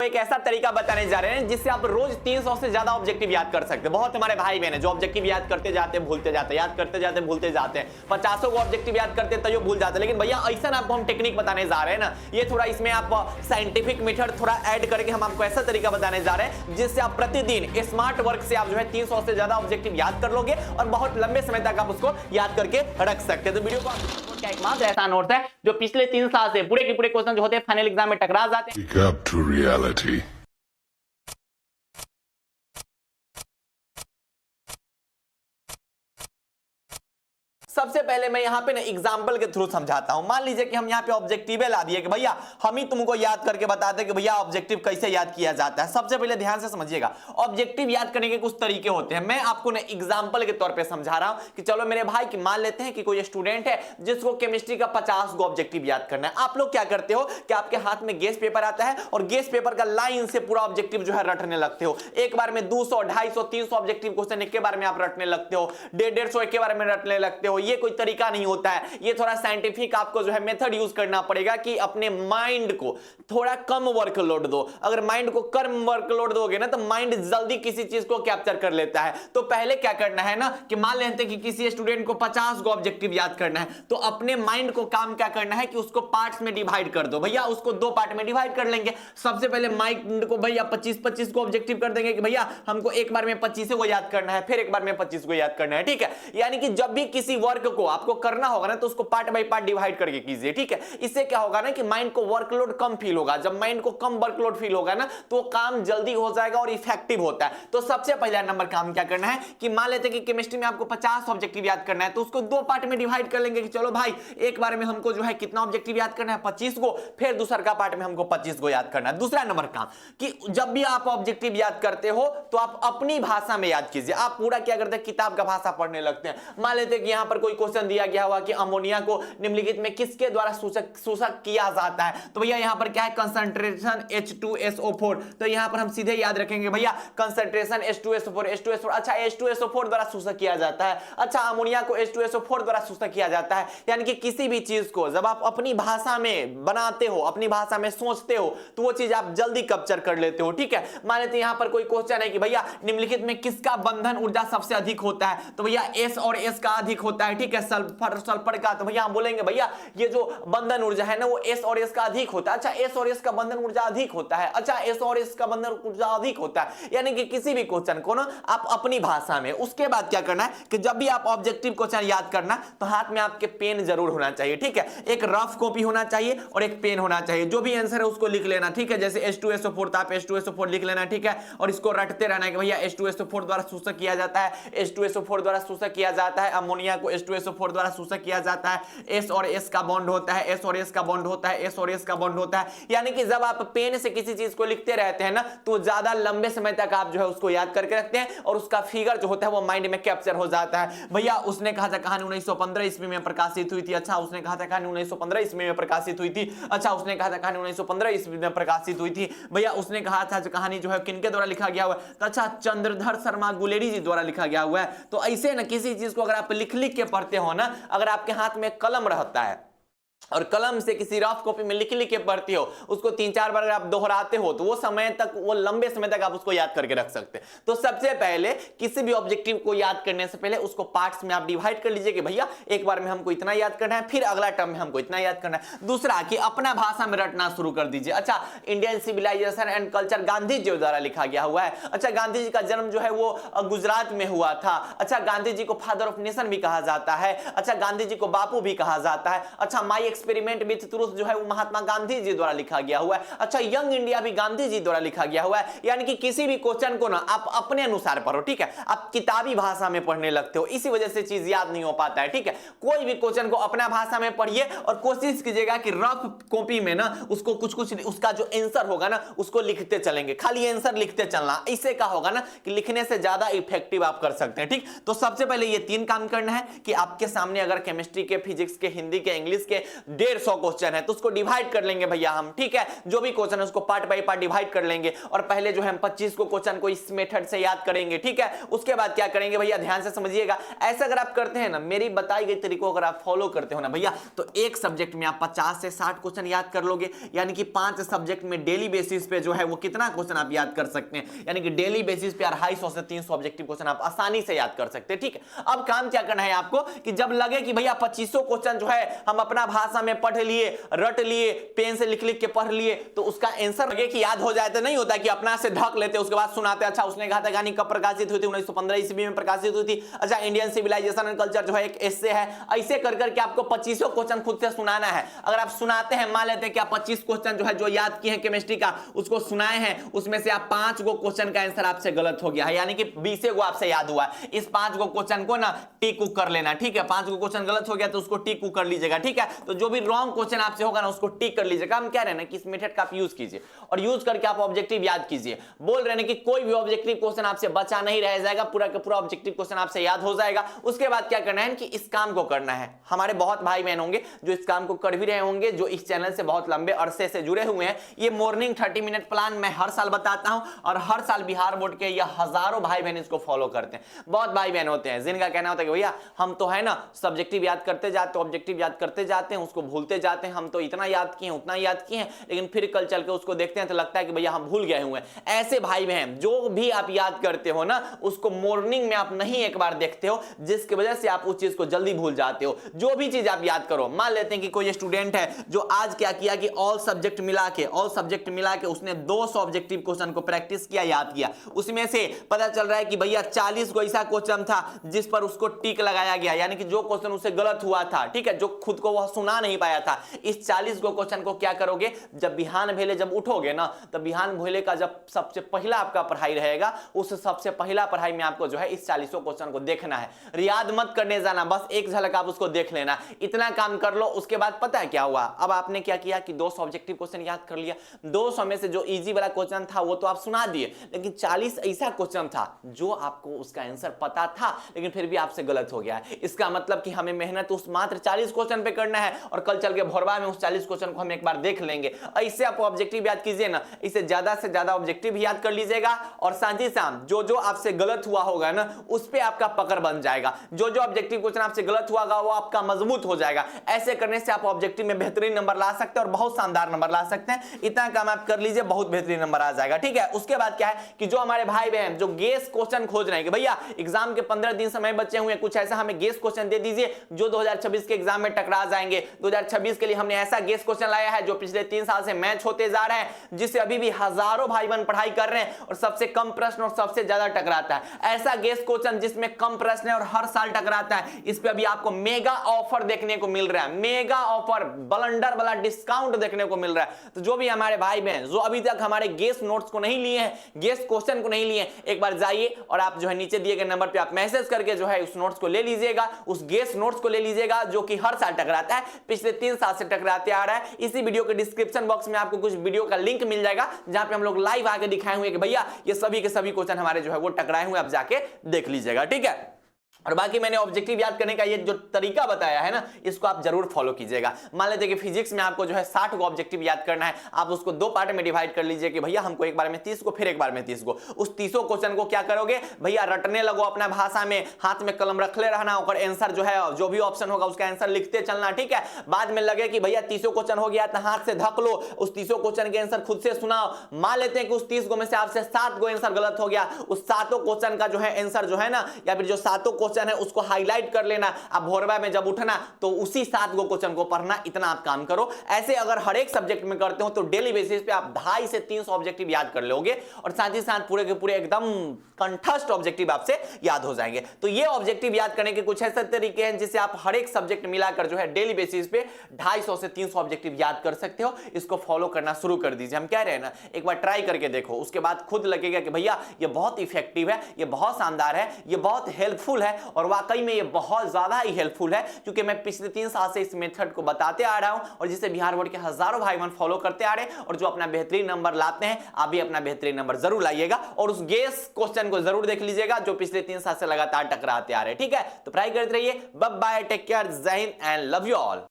एक ऐसा तरीका बताने जा रहे हैं जिससे आप रोज 300 से ज्यादा ऑब्जेक्टिव याद कर सकते हैं। बहुत हमारे भाई बहन है जो ऑब्जेक्टिव याद करते जाते हैं भूलते जाते हैं, याद करते जाते हैं भूलते जाते हैं, 50 को ऑब्जेक्टिव याद करते हैं तो भूल जाते हैं। लेकिन भैया ऐसा आपको हम टेक्निक बताने जा रहे हैं ना, ये थोड़ा इसमें आप साइंटिफिक मेथड थोड़ा ऐड करके हम आपको ऐसा तरीका बताने जा रहे हैं जिससे आप प्रतिदिन स्मार्ट वर्क से आप जो है 300 से ज्यादा ऑब्जेक्टिव याद कर लोगे और बहुत लंबे समय तक आप उसको याद करके रख सकते हैं। तो वीडियो को क्या एक मात्र ऐसा नोट है जो पिछले 3 साल से पूरे के पूरे क्वेश्चन जो होते हैं फाइनल एग्जाम में टकरा जाते हैं। सबसे पहले मैं यहाँ पे ना एग्जाम्पल के थ्रू समझाता हूं। मान लीजिए कि हम यहाँ पे ऑब्जेक्टिव ला दिए कि भैया हम ही तुमको याद करके बताते कि भैया ऑब्जेक्टिव कैसे याद किया जाता है। सबसे पहले ध्यान से समझिएगा, ऑब्जेक्टिव याद करने के कुछ तरीके होते हैं। मैं आपको ना एग्जाम्पल के तौर पे समझा रहा हूं कि चलो मेरे भाई की मान लेते हैं कि कोई स्टूडेंट है जिसको केमिस्ट्री का 50 को ऑब्जेक्टिव याद करना है। आप लोग क्या करते हो कि आपके हाथ में गेस पेपर आता है और गेस पेपर का लाइन से पूरा ऑब्जेक्टिव जो है रटने लगते हो। एक बार में 200, 250, 300 ऑब्जेक्टिव क्वेश्चन एक के बार में आप रटने लगते हो, 150 एक के बार में रटने लगते हो। ये कोई तरीका नहीं होता है, ये थोड़ा साइंटिफिक आपको जो है मेथड यूज करना पड़ेगा कि अपने माइंड को थोड़ा कम वर्कलोड दो। अगर माइंड को कम वर्कलोड दोगे ना तो माइंड जल्दी किसी चीज को कैप्चर कर लेता है। तो पहले क्या करना है ना कि मान लेते हैं कि किसी स्टूडेंट को 50 को ऑब्जेक्टिव याद करना है, तो अपने माइंड को काम क्या करना है कि उसको पार्ट्स में डिवाइड कर दो। भैया उसको 2 पार्ट में डिवाइड कर लेंगे। सबसे पहले माइंड को भैया 25-25 को ऑब्जेक्टिव कर देंगे कि भैया हमको एक बार में 25 को याद करना है, फिर एक बार में 25 को याद करना है। ठीक है, यानी कि जब भी किसी वर्क को आपको करना होगा ना तो उसको पार्ट बाय पार्ट डिवाइड करके कीजिए। ठीक है, इससे क्या होगा ना कि माइंड को वर्कलोड कम फील होगा। जब माइंड को कम वर्कलोड फील होगा ना तो काम जल्दी हो जाएगा और इफेक्टिव होता है। तो सबसे पहला नंबर काम क्या करना है कि मान लेते हैं कि केमिस्ट्री में आपको 50 ऑब्जेक्टिव याद करना है, तो उसको 2 पार्ट में डिवाइड कर लेंगे कि चलो भाई एक बार में हमको जो है कितना ऑब्जेक्टिव याद करना है 25 को, फिर दूसरा का पार्ट में हमको 25 को याद करना है। दूसरा नंबर काम कि जब भी आप ऑब्जेक्टिव याद करते हो तो आप अपनी भाषा में याद कीजिए। आप पूरा क्या करते हैं किताब का भाषा पढ़ने लगते हैं। मान लेते हैं कि यहां पर कोई क्वेश्चन दिया गया हुआ कि अमोनिया को निम्नलिखित में किसके द्वारा शोषक किया जाता है, तो भैया यहां पर क्या है कंसंट्रेशन H2SO4। तो यहां पर हम सीधे याद रखेंगे भैया कंसंट्रेशन H2SO4 अच्छा H2SO4 द्वारा शोषक किया जाता है। अच्छा अमोनिया को H2SO4 द्वारा शोषक किया जाता है। यानी कि किसी भी चीज को जब आप अपनी भाषा में बनाते हो, अपनी भाषा में सोचते हो तो वो चीज आप जल्दी कैप्चर कर लेते हो। ठीक है, मान लेते हैं यहां पर कोई क्वेश्चन है कि भैया निम्नलिखित में किसका बंधन ऊर्जा सबसे अधिक होता है, तो भैया S और S का अधिक होता है। ठीक है, सल्फर का, तो भैया हम बोलेंगे भैया ये जो बंधन ऊर्जा है ना वो S और S का अधिक होता है। अच्छा S और S का बंधन ऊर्जा अधिक होता है। अच्छा S और S का बंधन ऊर्जा अधिक होता है। यानी कि किसी भी क्वेश्चन को ना आप अपनी भाषा में, उसके बाद क्या करना है कि जब भी आप ऑब्जेक्टिव क्वेश्चन याद करना तो हाथ में आपके पेन जरूर होना चाहिए। ठीक है, एक रफ कॉपी होना चाहिए और एक पेन होना चाहिए। जो भी आंसर है उसको लिख लेना। ठीक है, जैसे H2SO4 तो आप H2SO4 लिख लेना। ठीक है, और इसको रटते रहना है कि भैया H2SO4 द्वारा शोषक किया जाता है, H2SO4 द्वारा शोषक किया जाता है, अमोनिया को H2SO4 द्वारा शोषक किया जाता है, S और S का बॉन्ड होता है, S और S का बॉन्ड होता है, S और S का बॉन्ड होता है। यानी कि जब आप पेन से किसी चीज को लिखते रहते हैं ना तो ज्यादा लंबे समय तक आप जो है उसको याद करके रखते हैं और उसका फिगर जो होता है वो माइंड में कैप्चर हो जाता है। भैया उसने कहा था कहानी 1915 ईस्वी में प्रकाशित हुई थी। अच्छा उसने कहा था कहानी 1915 ईस्वी में प्रकाशित हुई थी। अच्छा उसने कहा था कहानी 1915 ईस्वी में प्रकाशित हुई थी। भैया उसने कहा था जो कहानी जो है किनके द्वारा लिखा गया हुआ है, तो अच्छा चंद्रधर शर्मा गुलेरी जी द्वारा लिखा गया हुआ है। तो ऐसे ना किसी चीज को अगर आप लिख लिख के पढ़ते हो ना, अगर आपके हाथ में कलम रहता है और कलम से किसी रफ कॉपी में लिख लिख के पढ़ते हो, उसको 3-4 बार अगर आप दोहराते हो तो वो समय तक, वो लंबे समय तक आप उसको याद करके रख सकते हैं। तो सबसे पहले किसी भी ऑब्जेक्टिव को याद करने से पहले उसको पार्ट्स में आप डिवाइड कर लीजिए कि भैया एक बार में हमको इतना याद करना है, फिर अगला टर्म में हमको इतना याद करना है। दूसरा कि अपना भाषा में रटना शुरू कर दीजिए। अच्छा Indian civilization and culture Gandhi ji द्वारा लिखा गया हुआ है। अच्छा गांधी जी का जन्म जो है वो गुजरात में हुआ था। अच्छा गांधी जी को फादर ऑफ नेशन भी कहा जाता है। अच्छा गांधी जी को बापू भी कहा जाता है। अच्छा माई एक्सपेरिमेंट विद ट्रुथ जो है वो महात्मा गांधी जी द्वारा लिखा गया हुआ है। अच्छा यंग इंडिया भी गांधी जी द्वारा लिखा गया हुआ है। यानी कि किसी भी क्वेश्चन को ना आप अपने अनुसार पढ़ो। ठीक है, आप किताबी भाषा में पढ़ने लगते हो, इसी वजह से चीज याद नहीं हो पाता है। ठीक है, कोई भी क्वेश्चन को अपना भाषा में पढ़िए और कोशिश कीजिएगा कि रफ कॉपी में ना उसको कुछ उसका जो आंसर होगा ना उसको लिखते चलेंगे, खाली आंसर लिखते चलना। इससे क्या होगा ना कि लिखने से ज्यादा इफेक्टिव आप कर सकते हैं। ठीक, तो सबसे पहले ये 3 काम करना है कि आपके सामने अगर केमिस्ट्री के, फिजिक्स के, हिंदी के, इंग्लिश के 150 क्वेश्चन है तो उसको डिवाइड कर लेंगे भैया हम, ठीक है, जो भी क्वेश्चन है उसको पार्ट बाय पार्ट डिवाइड कर लेंगे और पहले जो है हम 25 को क्वेश्चन को इस मेथड से याद करेंगे, ठीक है। उसके बाद क्या करेंगे भैया, ध्यान से समझिएगा, ऐसा अगर आप करते हैं ना, मेरी बताई गई तरीकों अगर आप फॉलो करते हो ना भैया, तो एक सब्जेक्ट में आप 50 से 60 क्वेश्चन याद कर लोगे, यानी कि 5 सब्जेक्ट में डेली बेसिस पे जो है वो कितना क्वेश्चन आप याद कर सकते हैं, यानी कि डेली बेसिस पे 250 से 300 ऑब्जेक्टिव क्वेश्चन आप आसानी से याद कर सकते हैं, ठीक है। अब काम क्या करना है आपको कि जब लगे कि भैया 2500 क्वेश्चन जो है हम अपना भाषा में पढ़ लिए, रट लिए, पेन से लिख लिख के पढ़ लिए, तो उसका आंसर लगे कि याद हो जाए, तो नहीं होता कि अपना से ढक लेते उसके बाद सुनाते, अच्छा उसने कहा था कहानी कब प्रकाशित हुई थी, 1915 ईस्वी में प्रकाशित हुई थी, अच्छा इंडियन सिविलाइजेशन एंड कल्चर जो है एक एस्से है, ऐसे कर करके आपको 2500 क्वेश्चन खुद से सुनाना है। अगर आप सुनाते हैं, मान लेते हैं कि आप 25 क्वेश्चन जो है जो याद किए हैं केमिस्ट्री का उसको सुनाए हैं, उसमें से आप 5 गो क्वेश्चन का आंसर आपसे गलत हो गया है, यानी कि 20 गो आपसे याद हुआ है, इस 5 गो क्वेश्चन को ना टिक कर लेना, ठीक है। 5 गो क्वेश्चन गलत हो गया तो उसको टिक कर लीजिएगा, ठीक है। तो जो भी रॉन्ग क्वेश्चन आपसे होगा ना उसको टिक कर लीजिएगा। हम कह रहे हैं ना कि इस मेथड का आप यूज कीजिए और यूज करके आप ऑब्जेक्टिव याद कीजिए। बोल रहे हैं कि कोई भी ऑब्जेक्टिव क्वेश्चन आपसे बचा नहीं रह जाएगा, पूरा का पूरा ऑब्जेक्टिव क्वेश्चन आपसे याद हो जाएगा। उसके बाद क्या करना है कि इस काम को करना है। हमारे बहुत भाई बहन होंगे जो इस काम को कर भी रहे होंगे, जो इस चैनल से बहुत लंबे अरसे से जुड़े हुए हैं। ये मॉर्निंग 30 मिनट प्लान मैं हर साल बताता हूं और हर साल बिहार बोर्ड के या हजारों भाई बहन इसको फॉलो करते हैं। बहुत भाई बहन होते हैं जिनका कहना होता है कि भैया हम तो है ना सब्जेक्टिव याद करते जाते, ऑब्जेक्टिव याद करते जाते हैं, उसको भूलते जाते हैं, हम तो इतना याद किए उतना याद किए हैं, लेकिन फिर कल चल के उसको देखते हैं तो लगता है कि भैया हम भूल गए हुए हैं। ऐसे भाई बहन जो भी आप याद करते हो ना उसको मॉर्निंग में आप नहीं एक बार देखते हो, जिसकी वजह से आप उस चीज को जल्दी भूल जाते हो। जो भी चीज आप याद करो, मान लेते हैं कि कोई स्टूडेंट है जो आज क्या किया कि ऑल सब्जेक्ट मिला के उसने 200 ऑब्जेक्टिव क्वेश्चन को प्रैक्टिस किया, याद किया। उसमें से पता चल रहा है कि भैया 40 को ऐसा क्वेश्चन था जिस पर उसको टिक लगाया गया, यानी कि जो क्वेश्चन उसे गलत हुआ था, ठीक है, जो खुद को वह सुना नहीं पाया था। इस 40 को क्वेश्चन को क्या करोगे, जब बिहान भेले जब उठोगे ना, तब बिहान भेले का जब सबसे पहला आपका पढ़ाई रहेगा, उस सबसे पहला पढ़ाई में आपको जो है इस 40 क्वेश्चन को देखना है। याद मत करने जाना, बस एक झलक आप उसको देख लेना। इतना काम कर लो। उसके बाद पता है क्या हुआ, अब आपने क्या किया कि 200 ऑब्जेक्टिव क्वेश्चन याद कर लिया। 200 में से जो इजी वाला क्वेश्चन था वो तो आप सुना दिए, लेकिन 40 ऐसा क्वेश्चन था जो आपको उसका आंसर पता था लेकिन फिर भी आपसे गलत हो गया है। इसका मतलब कि हमें मेहनत उस मात्र 40 क्वेश्चन पे करना है और कल चल के भोरवा में उस 40 क्वेश्चन को हम एक बार देख लेंगे। ऐसे आप ऑब्जेक्टिव याद कीजिए ना, इसे ज्यादा से ज्यादा ऑब्जेक्टिव याद कर लीजिएगा और साथ ही साथ जो आपसे गलत हुआ होगा ना उस पे आपका पकड़ बन जाएगा। जो ऑब्जेक्टिव क्वेश्चन आपसे गलत हुआ वो आपका मजबूत हो जाएगा। ऐसे करने से आप ऑब्जेक्टिव में बेहतरीन नंबर ला सकते हैं और बहुत शानदार नंबर ला सकते हैं। इतना काम आप कर लीजिए, बहुत बेहतरीन नंबर आ जाएगा, ठीक है। उसके बाद क्या है कि जो हमारे भाई बहन जो गेस क्वेश्चन खोज रहे हैं कि भैया एग्जाम के 15 दिन समय बचे हुए हैं, कुछ ऐसा हमें गेस क्वेश्चन दे दीजिए जो 2026 के एग्जाम में टकरा जाएंगे। 2026 के लिए हमने ऐसा गेस क्वेश्चन लाया है जो पिछले 3 साल से मैच होते जा रहे हैं, जिससे अभी भी हजारों भाई बहन पढ़ाई कर रहे हैं और सबसे कम प्रश्न और सबसे ज्यादा टकराता है। ऐसा गेस क्वेश्चन जिसमें कम प्रश्न है और हर साल टकराता है, इस पे अभी आपको मेगा ऑफर देखने को मिल रहा है। मेगा ऑफर, बलंडर वाला डिस्काउंट देखने को मिल रहा है। तो जो भी हमारे भाई बहन जो अभी तक हमारे गेस नोट्स को नहीं लिए हैं, गेस क्वेश्चन को नहीं लिए, एक बार जाइए और आप जो है नीचे दिए गए नंबर पे आप मैसेज करके जो है उस नोट्स को ले लीजिएगा, उस गेस नोट्स को ले लीजिएगा जो कि हर साल टकराता है, पिछले 3 साल से टकराते आ रहा है। इसी वीडियो के डिस्क्रिप्शन बॉक्स में आपको कुछ वीडियो का लिंक मिल जाएगा जहां पे हम लोग लाइव आके दिखाए हुए कि भैया ये सभी के सभी क्वेश्चन हमारे जो है वो टकराए हुए, आप जाके देख लीजिएगा, ठीक है। और बाकी मैंने ऑब्जेक्टिव याद करने का ये जो तरीका बताया है ना, इसको आप जरूर फॉलो कीजिएगा। मान लेते हैं कि फिजिक्स में आपको जो है 60 को ऑब्जेक्टिव याद करना है, आप उसको 2 पार्ट में डिवाइड कर लीजिए कि भैया हमको एक बार में 30 को फिर एक बार में 30 को। उस 30 क्वेश्चन को क्या करोगे भैया, रटने लगो अपना भाषा में, हाथ में कलम रखले रहना और आंसर जो है जो भी ऑप्शन होगा उसका आंसर लिखते चलना, ठीक है। बाद में लगे कि भैया 30 क्वेश्चन हो गया तो हाथ से धक लो, उस 30 क्वेश्चन के आंसर खुद से सुनाओ। मान लेते हैं कि उस 30 में से आपसे 7 को आंसर गलत हो गया, उस 7 क्वेश्चन का जो है आंसर जो है ना, या फिर जो 7 क्वेश्चन है उसको हाईलाइट कर लेना। अब भोरवा में जब उठना तो उसी 7 गो क्वेश्चन को पढ़ना, इतना आप काम करो। ऐसे अगर हर एक सब्जेक्ट में करते हो तो डेली बेसिस पे आप 250 से 300 ऑब्जेक्टिव याद कर लोगे और साथ ही साथ पूरे के पूरे एकदम कंठस्थ ऑब्जेक्टिव आपसे याद हो जाएंगे। तो ये ऑब्जेक्टिव याद करने के कुछ ऐसे तरीके हैं जिससे आप हर एक सब्जेक्ट मिलाकर जो है डेली बेसिस पे 250 से 300 ऑब्जेक्टिव याद कर सकते हो। इसको फॉलो करना शुरू कर दीजिए। हम कह रहे हैं ना, एक बार ट्राई करके देखो, उसके बाद खुद लगेगा कि भैया ये बहुत इफेक्टिव है, ये बहुत शानदार है, ये बहुत हेल्पफुल है और वाकई में ये बहुत ज्यादा ही हेल्पफुल है, क्योंकि मैं पिछले 3 साल से इस मेथड को बताते आ रहा हूं और जिसे बिहार बोर्ड के हजारों भाई बहन फॉलो करते आ रहे हैं और जो अपना बेहतरीन नंबर लाते हैं। आप भी अपना बेहतरीन नंबर जरूर लाइएगा और उस गेस क्वेश्चन को जरूर देख लीजिएगा जो पिछले 3 साल से लगातार टकराते आ रहे हैं, ठीक है। तो ट्राई करते रहिए। बाय बाय, टेक केयर, जय Hind and love you all.